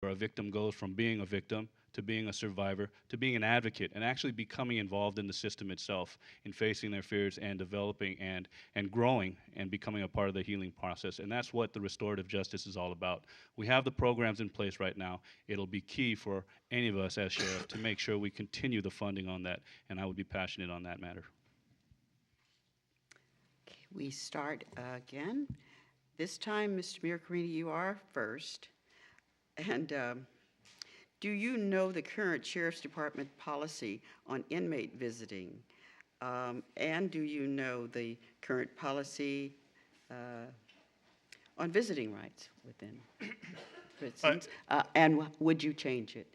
where a victim goes from being a victim to being a survivor to being an advocate and actually becoming involved in the system itself in facing their fears and developing and growing and becoming a part of the healing process. And that's what the restorative justice is all about. We have the programs in place right now. It'll be key for any of us as sheriff to make sure we continue the funding on that, and I would be passionate on that matter. Okay, we start again. This time, Mr. Miracarini, you are first. And do you know the current Sheriff's Department policy on inmate visiting? And do you know the current policy on visiting rights within prisons? And would you change it?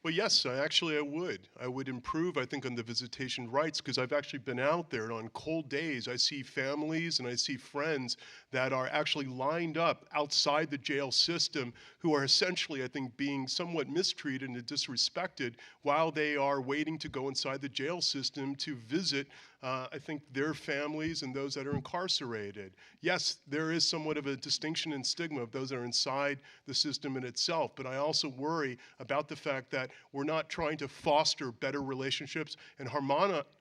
Well, yes, I would. I would improve, I think, on the visitation rights because I've actually been out there and on cold days, I see families and I see friends that are actually lined up outside the jail system who are essentially, I think, being somewhat mistreated and disrespected while they are waiting to go inside the jail system to visit, I think, their families and those that are incarcerated. Yes, there is somewhat of a distinction and stigma of those that are inside the system in itself, but I also worry about the fact that we're not trying to foster better relationships and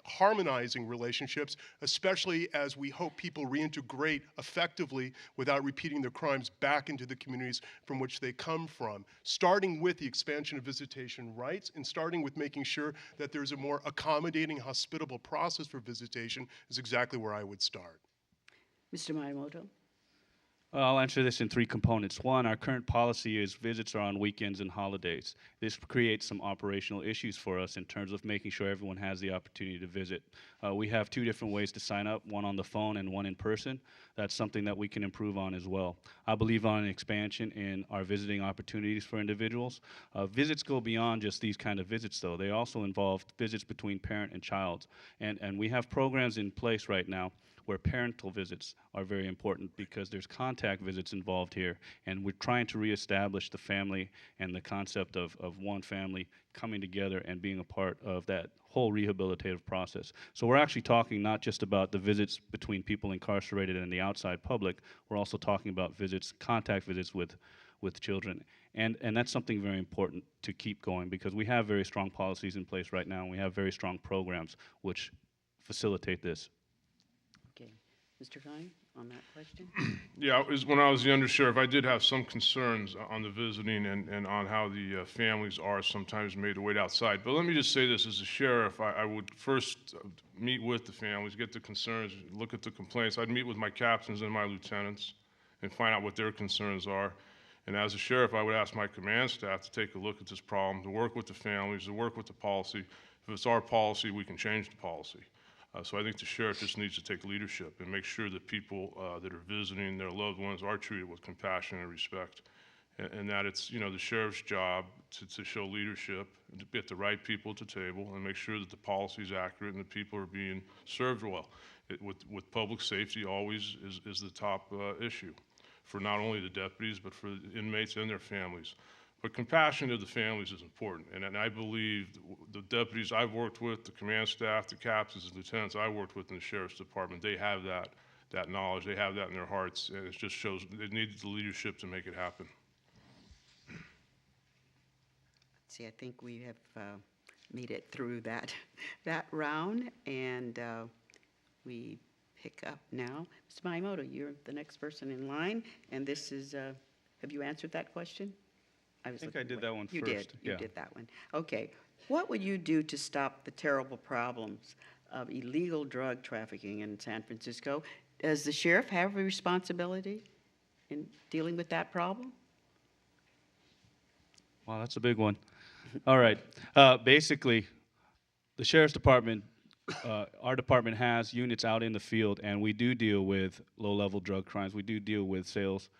harmonizing relationships, especially as we hope people reintegrate effectively without repeating their crimes back into the communities from which they come from. Starting with the expansion of visitation rights and starting with making sure that there's a more accommodating, hospitable process for visitation is exactly where I would start. Mr. Miyamoto? I'll answer this in three components. One, our current policy is visits are on weekends and holidays. This creates some operational issues for us in terms of making sure everyone has the opportunity to visit. We have two different ways to sign up, one on the phone and one in person. That's something that we can improve on as well. I believe on an expansion in our visiting opportunities for individuals. Visits go beyond just these kind of visits, though. They also involve visits between parent and child. And we have programs in place right now where parental visits are very important because there's contact visits involved here, and we're trying to reestablish the family and the concept of one family coming together and being a part of that whole rehabilitative process. So we're actually talking not just about the visits between people incarcerated and the outside public, we're also talking about visits, contact visits with children. And that's something very important to keep going because we have very strong policies in place right now, and we have very strong programs which facilitate this. Okay. Mr. Fine, on that question? Yeah, when I was the undersheriff, I did have some concerns on the visiting and on how the families are sometimes made to wait outside. But let me just say this, as a sheriff, I would first meet with the families, get the concerns, look at the complaints. I'd meet with my captains and my lieutenants and find out what their concerns are. And as a sheriff, I would ask my command staff to take a look at this problem, to work with the families, to work with the policy. If it's our policy, we can change the policy. So I think the sheriff just needs to take leadership and make sure that people that are visiting their loved ones are treated with compassion and respect. And that it's, you know, the sheriff's job to show leadership, and to get the right people at the table and make sure that the policy is accurate and the people are being served well. With public safety always is the top issue for not only the deputies but for the inmates and their families. But compassion to the families is important, and I believe the deputies I've worked with, the command staff, the captains and lieutenants I worked with in the Sheriff's Department, they have that knowledge, they have that in their hearts, and it just shows they need the leadership to make it happen. See, I think we have made it through that round, and we pick up now. Mr. Miyamoto, you're the next person in line, and this is, have you answered that question? I think I did that one you first. You did that one. Okay. What would you do to stop the terrible problems of illegal drug trafficking in San Francisco? Does the sheriff have a responsibility in dealing with that problem? Wow, that's a big one. All right. Basically, the Sheriff's Department, our department has units out in the field, and we do deal with low-level drug crimes. We do deal with sales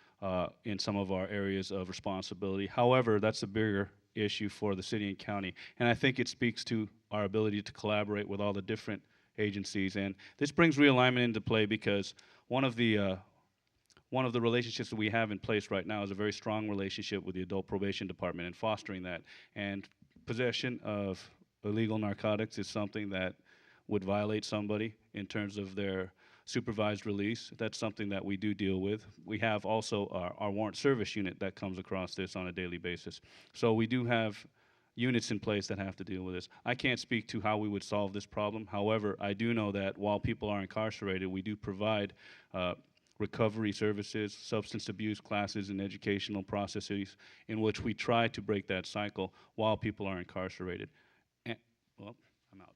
in some of our areas of responsibility. However, that's a bigger issue for the city and county, and I think it speaks to our ability to collaborate with all the different agencies. And this brings realignment into play because one of the relationships that we have in place right now is a very strong relationship with the Adult Probation Department and fostering that. And possession of illegal narcotics is something that would violate somebody in terms of their supervised release. That's something that we do deal with. We have also our warrant service unit that comes across this on a daily basis. So we do have units in place that have to deal with this. I can't speak to how we would solve this problem. However, I do know that while people are incarcerated, we do provide recovery services, substance abuse classes, and educational processes in which we try to break that cycle while people are incarcerated. And, well, I'm out.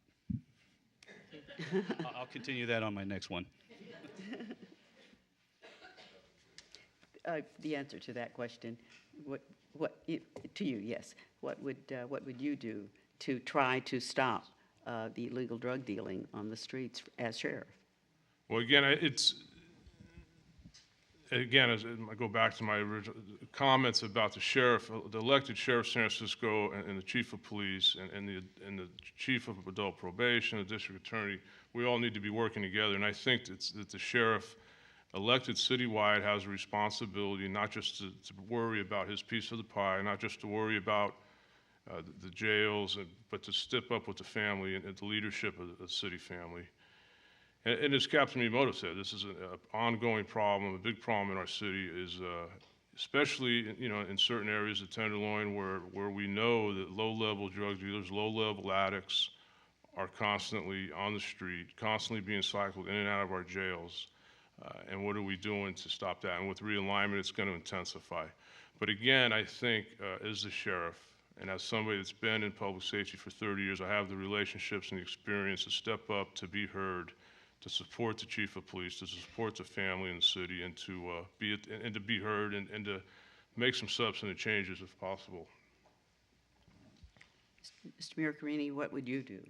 I'll continue that on my next one. The answer to that question, to you, yes. What would you do to try to stop the illegal drug dealing on the streets as sheriff? Well, again, as I go back to my original comments about the sheriff, the elected sheriff of San Francisco and the chief of police and the chief of adult probation, the district attorney, we all need to be working together. And I think that the sheriff elected citywide has a responsibility not just to worry about his piece of the pie, not just to worry about the jails, but to step up with the family and the leadership of the city family. And as Captain Miyamoto said, this is an ongoing problem. A big problem in our city is, especially in certain areas of Tenderloin where we know that low-level drug dealers, low-level addicts are constantly on the street, constantly being cycled in and out of our jails. And what are we doing to stop that? And with realignment, it's going to intensify. But again, I think as the sheriff and as somebody that's been in public safety for 30 years, I have the relationships and the experience to step up, to be heard, to support the chief of police, to support the family and the city, and to be heard and to make some substantive changes if possible. Mr. Miraccarini, what would you do?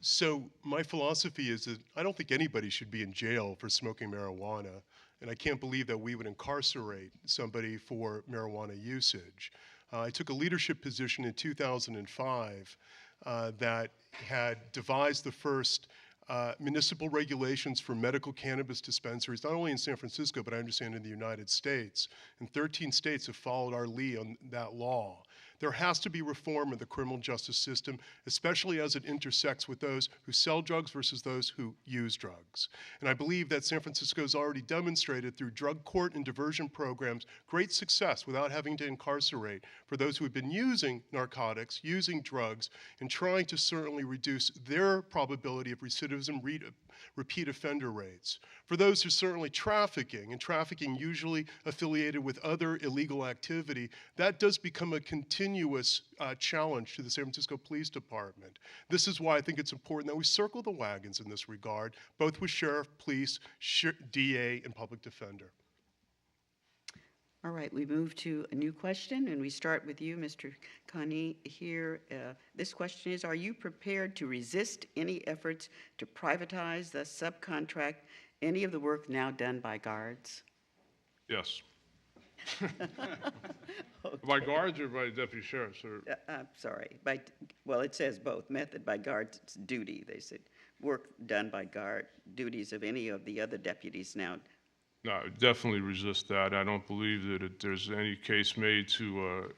So my philosophy is that I don't think anybody should be in jail for smoking marijuana, and I can't believe that we would incarcerate somebody for marijuana usage. I took a leadership position in 2005 that had devised the first municipal regulations for medical cannabis dispensaries, not only in San Francisco, but I understand in the United States. And 13 states have followed our lead on that law. There has to be reform in the criminal justice system, especially as it intersects with those who sell drugs versus those who use drugs. And I believe that San Francisco has already demonstrated through drug court and diversion programs great success without having to incarcerate for those who have been using narcotics, using drugs, and trying to certainly reduce their probability of recidivism, repeat offender rates. For those who are certainly trafficking, and trafficking usually affiliated with other illegal activity, that does become a continuous challenge to the San Francisco Police Department. This is why I think it's important that we circle the wagons in this regard, both with sheriff, police, DA, and public defender. All right, we move to a new question, and we start with you, Mr. Khani, here. This question is, are you prepared to resist any efforts to privatize, thus subcontract, any of the work now done by guards? Yes. By guards or by deputy sheriffs? I'm sorry. Well, it says both. Method by guards, it's duty. They said work done by guard, duties of any of the other deputies now. No, I would definitely resist that. I don't believe that there's any case made to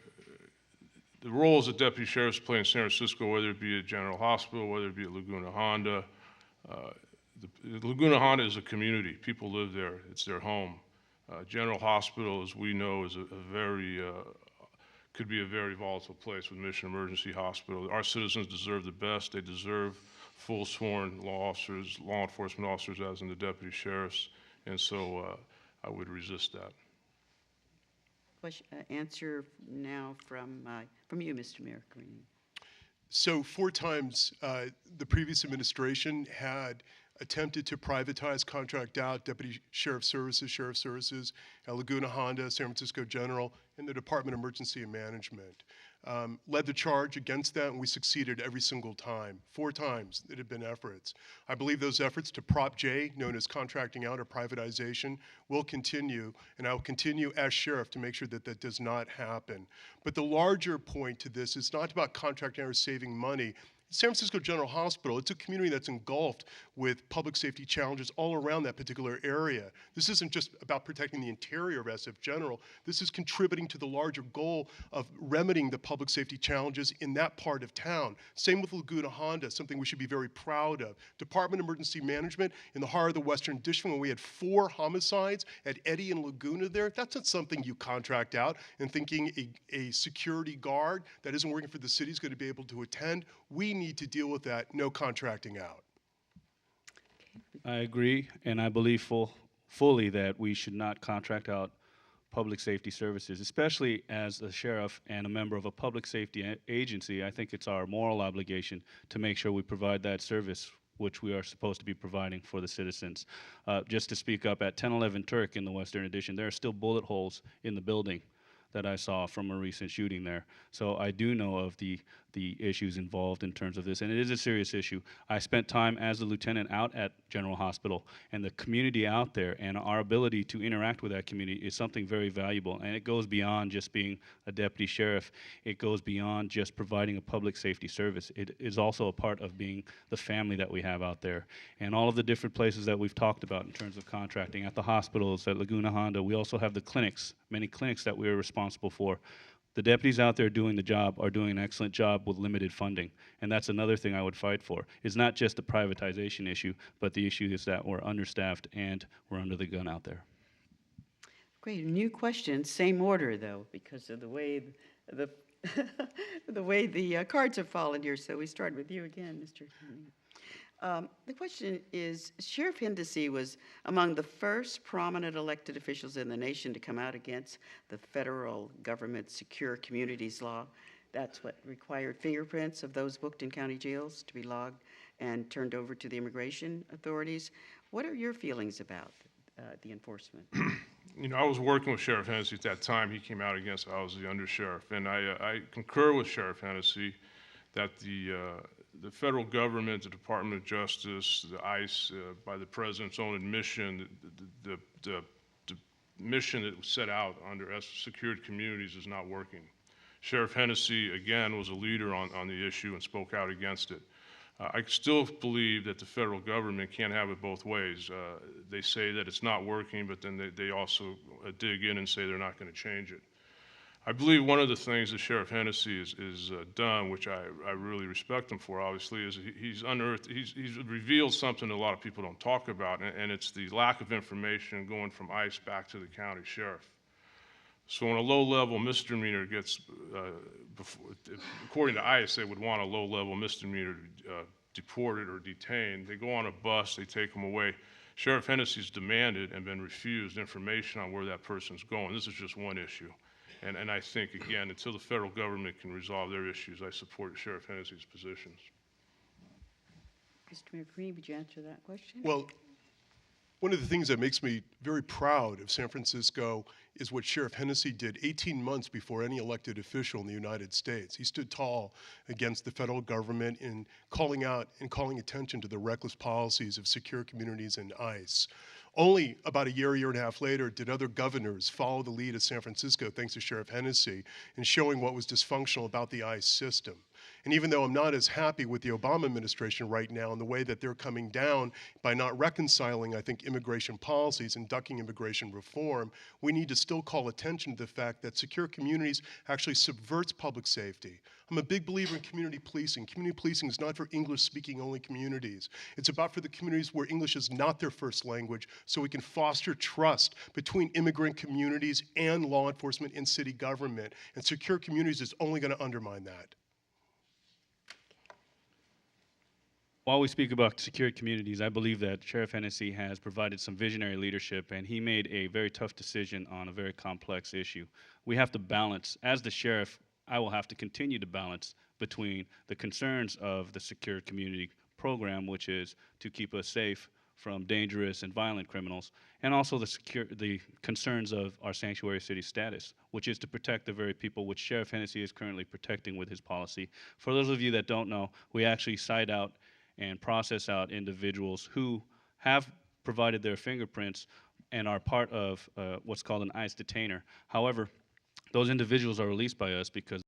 the roles that deputy sheriffs play in San Francisco, whether it be at General Hospital, whether it be at Laguna Honda. Laguna Honda is a community. People live there. It's their home. General Hospital, as we know, is could be a very volatile place with Mission Emergency Hospital. Our citizens deserve the best. They deserve full sworn law enforcement officers, as in the deputy sheriffs. And so I would resist that. Answer now from you, Mr. Miraccarini. So 4 times the previous administration had attempted to privatize, contract out deputy sheriff services at Laguna Honda, San Francisco General, and the Department of Emergency and Management. Led the charge against that, and we succeeded every single time. 4 times it had been efforts. I believe those efforts to Prop J, known as contracting out or privatization, will continue, and I will continue as sheriff to make sure that that does not happen. But the larger point to this is not about contracting out or saving money. San Francisco General Hospital, it's a community that's engulfed with public safety challenges all around that particular area. This isn't just about protecting the interior of SF General. This is contributing to the larger goal of remedying the public safety challenges in that part of town. Same with Laguna Honda, something we should be very proud of. Department of Emergency Management in the heart of the Western District, when we had 4 homicides at Eddy and Laguna there, that's not something you contract out and thinking a security guard that isn't working for the city is going to be able to attend. We need to deal with that, no contracting out. I agree, and I believe fully that we should not contract out public safety services, especially as a sheriff and a member of a public safety agency. I think it's our moral obligation to make sure we provide that service which we are supposed to be providing for the citizens. Just to speak up, at 1011 Turk in the Western Addition, there are still bullet holes in the building that I saw from a recent shooting there. So I do know of the issues involved in terms of this, and it is a serious issue. I spent time as a lieutenant out at General Hospital, and the community out there and our ability to interact with that community is something very valuable, and it goes beyond just being a deputy sheriff. It goes beyond just providing a public safety service. It is also a part of being the family that we have out there. And all of the different places that we've talked about in terms of contracting, at the hospitals, at Laguna Honda, we also have the clinics, many clinics that we are responsible for. The deputies out there doing the job are doing an excellent job with limited funding, and that's another thing I would fight for. It's not just a privatization issue, but the issue is that we're understaffed and we're under the gun out there. Great, new question, same order though, because of the way the the way the cards have fallen here. So we start with you again, Mr. The question is, Sheriff Hennessy was among the first prominent elected officials in the nation to come out against the federal government Secure Communities Law. That's what required fingerprints of those booked in county jails to be logged and turned over to the immigration authorities. What are your feelings about the enforcement? You know, I was working with Sheriff Hennessy at that time. He came out against, I was the undersheriff. And I concur with Sheriff Hennessy that the federal government, the Department of Justice, the ICE, by the president's own admission, the mission that was set out under secured communities is not working. Sheriff Hennessy, again, was a leader on the issue and spoke out against it. I still believe that the federal government can't have it both ways. They say that it's not working, but then they also dig in and say they're not going to change it. I believe one of the things that Sheriff Hennessy is done, which I really respect him for, obviously, is he's unearthed, he's revealed something a lot of people don't talk about, and it's the lack of information going from ICE back to the county sheriff. So when a low-level misdemeanor gets, according to ICE, they would want a low-level misdemeanor deported or detained. They go on a bus, they take them away. Sheriff Hennessy's demanded and been refused information on where that person's going. This is just one issue. And I think, again, until the federal government can resolve their issues, I support Sheriff Hennessy's positions. Mr. Mayor Creed, would you answer that question? Well, one of the things that makes me very proud of San Francisco is what Sheriff Hennessy did 18 months before any elected official in the United States. He stood tall against the federal government in calling out and calling attention to the reckless policies of Secure Communities and ICE. Only about a year and a half later did other governors follow the lead of San Francisco, thanks to Sheriff Hennessy, in showing what was dysfunctional about the ICE system. And even though I'm not as happy with the Obama administration right now and the way that they're coming down by not reconciling, I think, immigration policies and ducking immigration reform, we need to still call attention to the fact that Secure Communities actually subverts public safety. I'm a big believer in community policing. Community policing is not for English-speaking only communities. It's about for the communities where English is not their first language, so we can foster trust between immigrant communities and law enforcement and city government. And Secure Communities is only going to undermine that. While we speak about secured communities, I believe that Sheriff Hennessy has provided some visionary leadership, and he made a very tough decision on a very complex issue. We have to balance, as the sheriff, I will have to continue to balance between the concerns of the secured community program, which is to keep us safe from dangerous and violent criminals, and also the concerns of our sanctuary city status, which is to protect the very people which Sheriff Hennessy is currently protecting with his policy. For those of you that don't know, we actually cite out and process out individuals who have provided their fingerprints and are part of what's called an ICE detainer. However, those individuals are released by us because